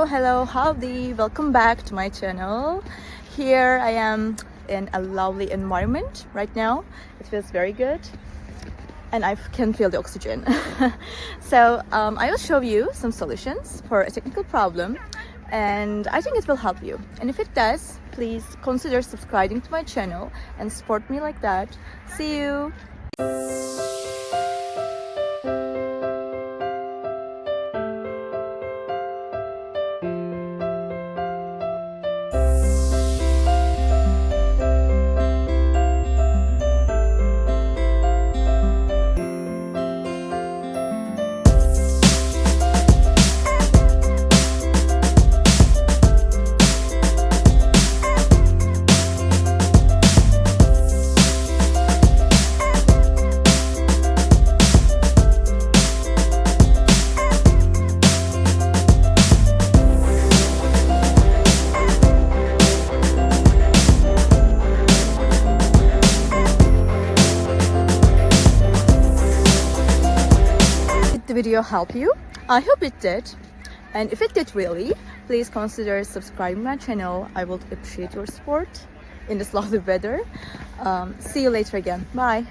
Hello, howdy, welcome back to my channel. Here I am in a lovely environment right now. It feels very good and I can feel the oxygen. So I will show you some solutions for a technical problem, and I think it will help you. And if it does, please consider subscribing to my channel and support me like that. See you. The video help you? I hope it did, and if it did really, please consider subscribing my channel. I would appreciate your support in this lovely weather. See you later again. Bye.